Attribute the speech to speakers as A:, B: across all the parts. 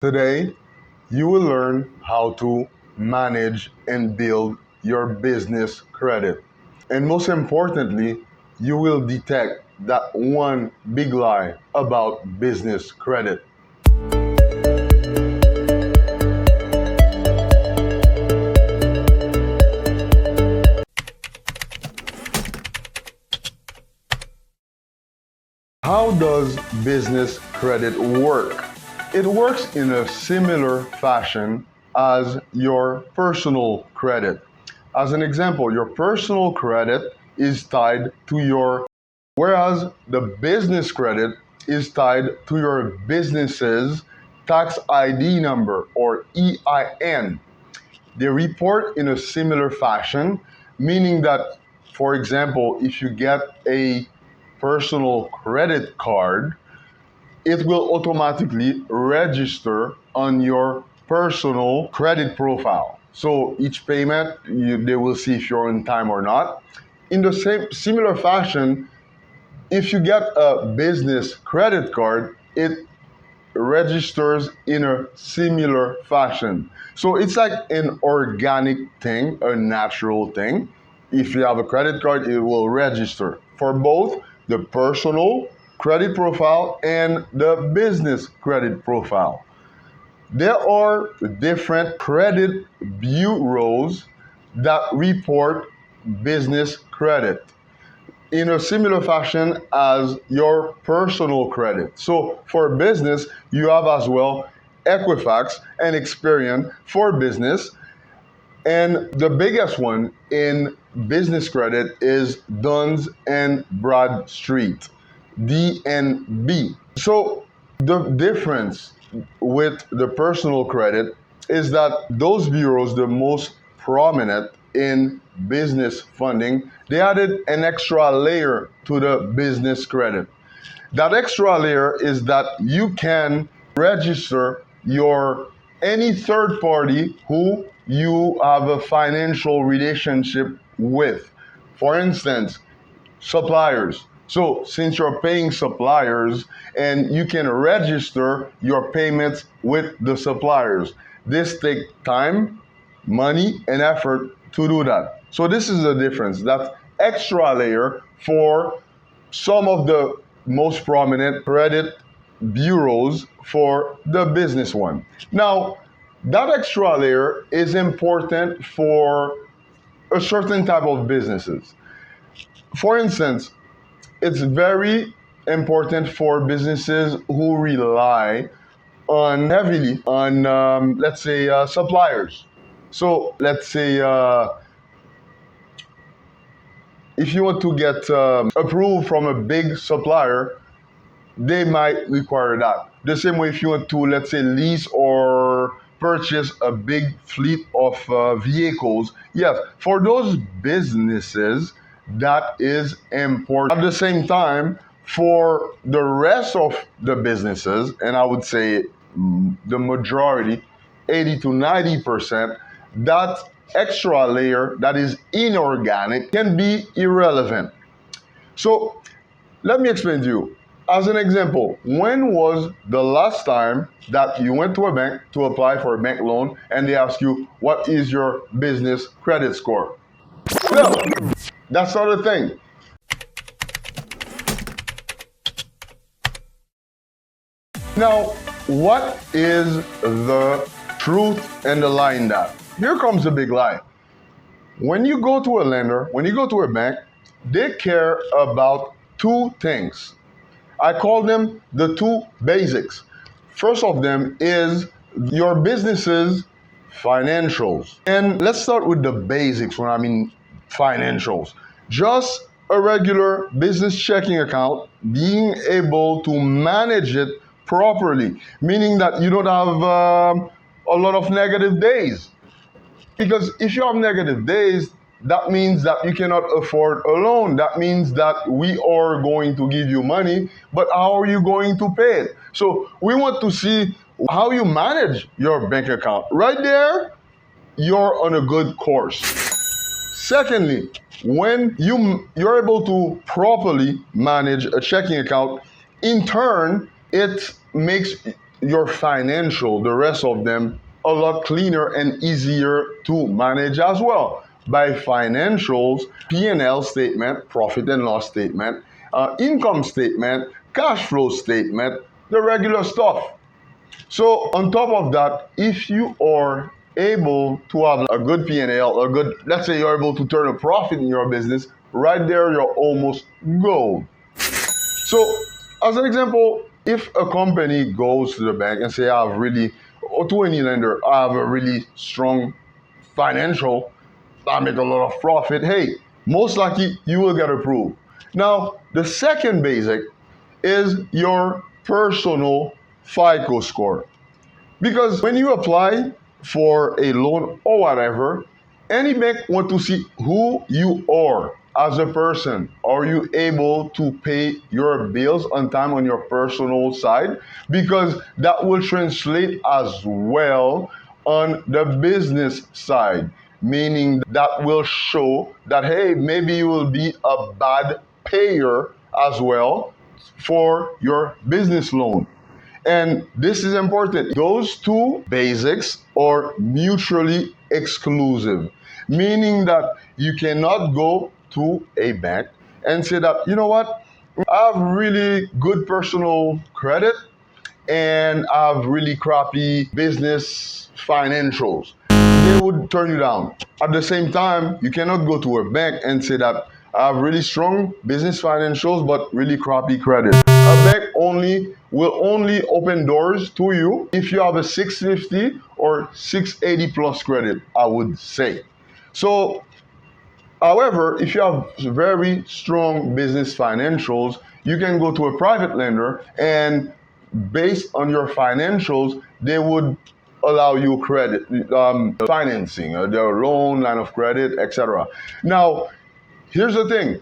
A: Today, you will learn how to manage and build your business credit. And most importantly, you will detect that one big lie about business credit. How does business credit work? It works in a similar fashion as your personal credit. As an example, your personal credit is tied to your, whereas the business credit is tied to your business's tax ID number or EIN. They report in a similar fashion, meaning that, for example, if you get a personal credit card, it will automatically register on your personal credit profile. So each payment, they will see if you're on time or not. In the same similar fashion, if you get a business credit card, it registers in a similar fashion. So it's like an organic thing, a natural thing. If you have a credit card, it will register for both the personal credit profile and the business credit profile. There are different credit bureaus that report business credit in a similar fashion as your personal credit. So for business, you have as well Equifax and Experian for business. And the biggest one in business credit is Duns and Bradstreet, DNB. So the difference with the personal credit is that those bureaus, the most prominent in business funding, they added an extra layer to the business credit. That extra layer is that you can register your any third party who you have a financial relationship with. For instance, suppliers. So since you're paying suppliers and you can register your payments with the suppliers, this takes time, money, and effort to do that. So this is the difference. That extra layer for some of the most prominent credit bureaus for the business one. Now, that extra layer is important for a certain type of businesses. For instance, it's very important for businesses who rely on heavily on, let's say, suppliers. So let's say if you want to get approved from a big supplier, they might require that. The same way if you want to, let's say, lease or purchase a big fleet of vehicles, yes, for those businesses, that is important. At the same time, for the rest of the businesses, and I would say the majority, 80 to 90%, that extra layer that is inorganic can be irrelevant. So let me explain to you. As an example, when was the last time that you went to a bank to apply for a bank loan and they ask you, what is your business credit score? Well, that's not a thing. Now, what is the truth and the lie in that? Here comes the big lie. When you go to a lender, when you go to a bank, they care about two things. I call them the two basics. First of them is your business's financials. And let's start with the basics when I mean financials. Just a regular business checking account, being able to manage it properly, meaning that you don't have a lot of negative days. Because if you have negative days, that means that you cannot afford a loan. That means that we are going to give you money, but how are you going to pay it? So we want to see how you manage your bank account. Right there, you're on a good course. Secondly, when you're able to properly manage a checking account, in turn, it makes your financial, the rest of them, a lot cleaner and easier to manage as well. By financials, P&L statement, profit and loss statement, income statement, cash flow statement, the regular stuff. So on top of that, if you are able to have a good P&L, a good, let's say you're able to turn a profit in your business, right there you're almost gold. So as an example, if a company goes to the bank and say, I have really, or to any lender, I have a really strong financial, I make a lot of profit, hey, most likely you will get approved. Now, the second basic is your personal FICO score. Because when you apply for a loan or whatever, any bank want to see who you are as a person. Are you able to pay your bills on time on your personal side? Because that will translate as well on the business side, meaning that will show that, hey, maybe you will be a bad payer as well for your business loan. And this is important. Those two basics are mutually exclusive, meaning that you cannot go to a bank and say that, you know what, I have really good personal credit and I have really crappy business financials. They would turn you down. At the same time, you cannot go to a bank and say that I have really strong business financials but really crappy credit. A bank will only open doors to you if you have a 650 or 680 plus credit, I would say. So however, if you have very strong business financials, you can go to a private lender and based on your financials, they would allow you credit, financing, their loan, line of credit, etc. Now, here's the thing.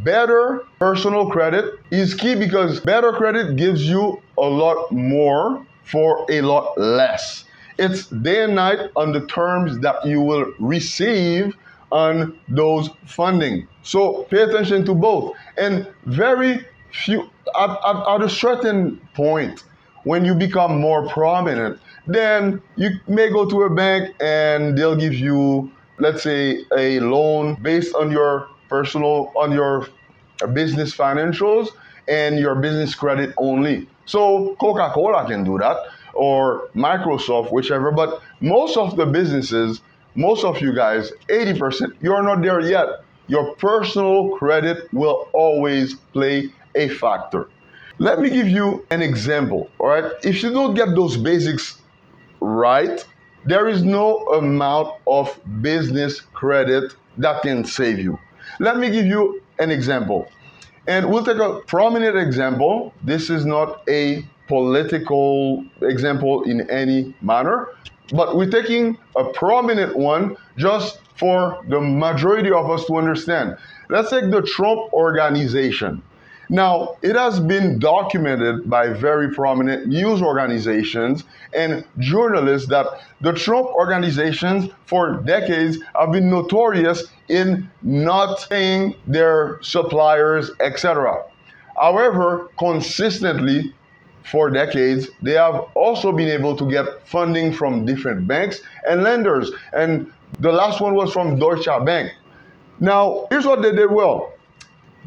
A: Better personal credit is key because better credit gives you a lot more for a lot less. It's day and night on the terms that you will receive on those funding. So pay attention to both. And very few, at a certain point, when you become more prominent, then you may go to a bank and they'll give you, let's say, a loan based on your business financials and your business credit only. So Coca-Cola can do that or Microsoft, whichever, but most of the businesses, most of you guys, 80%, you're not there yet. Your personal credit will always play a factor. Let me give you an example, all right? If you don't get those basics right, there is no amount of business credit that can save you. Let me give you an example. And we'll take a prominent example. This is not a political example in any manner, but we're taking a prominent one just for the majority of us to understand. Let's take the Trump Organization. Now, it has been documented by very prominent news organizations and journalists that the Trump organizations for decades have been notorious in not paying their suppliers, etc. However, consistently for decades, they have also been able to get funding from different banks and lenders. And the last one was from Deutsche Bank. Now, here's what they did well.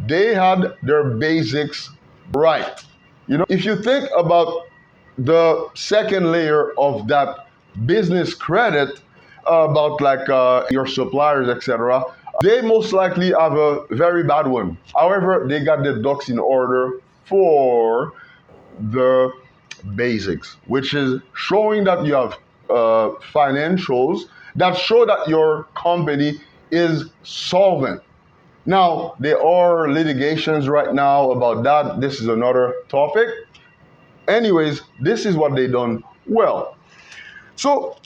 A: They had their basics right. If you think about the second layer of that business credit, about like your suppliers, etc., they most likely have a very bad one. However, they got the ducks in order for the basics, which is showing that you have financials that show that your company is solvent. Now, there are litigations right now about that. This is another topic. Anyways, this is what they done well. So,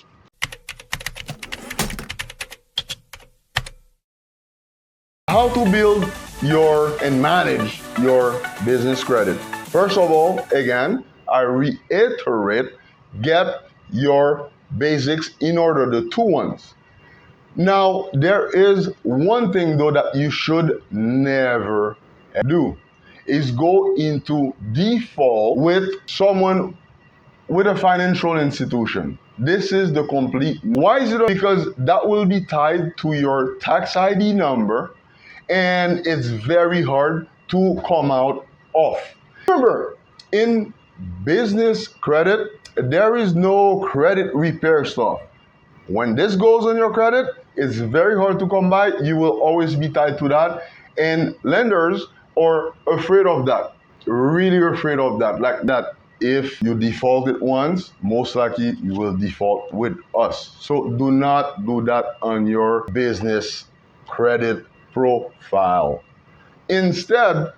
A: how to build and manage your business credit. First of all, again, I reiterate, get your basics in order, the two ones. Now, there is one thing though that you should never do is go into default with someone with a financial institution. This is the complete. Why is it? Because that will be tied to your tax ID number, and it's very hard to come out of. Remember, in business credit, there is no credit repair stuff. When this goes on your credit, it's very hard to come by. You will always be tied to that. And lenders are afraid of that, really afraid of that. Like that, if you defaulted once, most likely you will default with us. So do not do that on your business credit profile. Instead,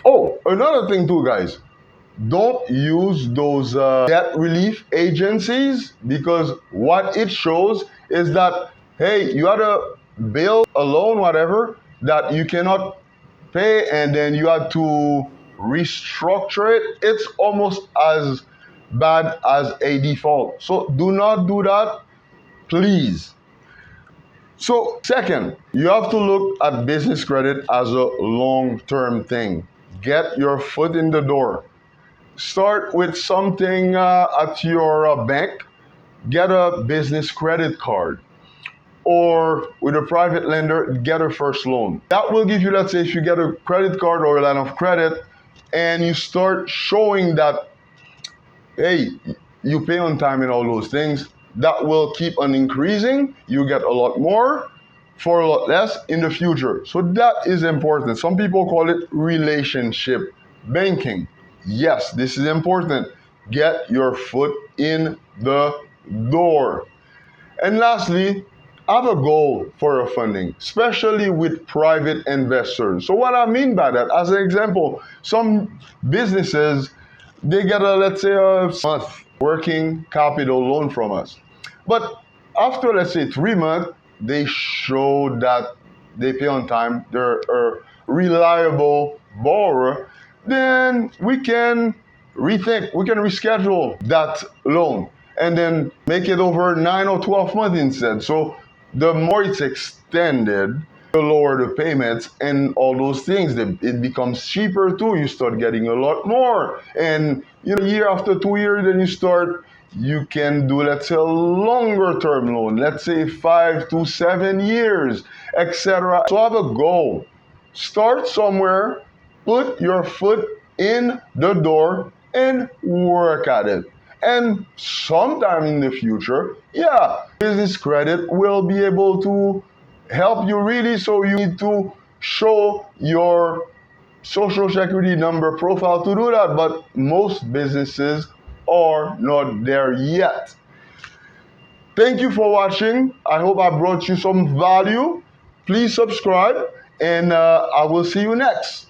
A: oh, another thing too, guys, don't use those debt relief agencies, because what it shows is that, hey, you had a bill, a loan, whatever, that you cannot pay, and then you had to restructure it. It's almost as bad as a default. So do not do that, please. So, second, you have to look at business credit as a long-term thing. Get your foot in the door. Start with something at your bank. Get a business credit card. Or with a private lender, get a first loan. That will give you, let's say, if you get a credit card or a line of credit, and you start showing that, hey, you pay on time and all those things, that will keep on increasing. You get a lot more for a lot less in the future. So that is important. Some people call it relationship banking. Yes, this is important. Get your foot in the door. And lastly, have a goal for your funding, especially with private investors. So what I mean by that, as an example, some businesses, they get a, let's say, a month working capital loan from us. But after, let's say, 3 months, they show that they pay on time, they're a reliable borrower, then we can rethink, we can reschedule that loan and then make it over 9 or 12 months instead. So the more it's extended, the lower the payments and all those things. It becomes cheaper too. You start getting a lot more. And year after 2 years, then you can do, let's say, a longer term loan, let's say 5 to 7 years, etc. So have a goal. Start somewhere, put your foot in the door and work at it. And sometime in the future, yeah, business credit will be able to help you really. So you need to show your social security number profile to do that. But most businesses are not there yet. Thank you for watching. I hope I brought you some value. Please subscribe, and I will see you next.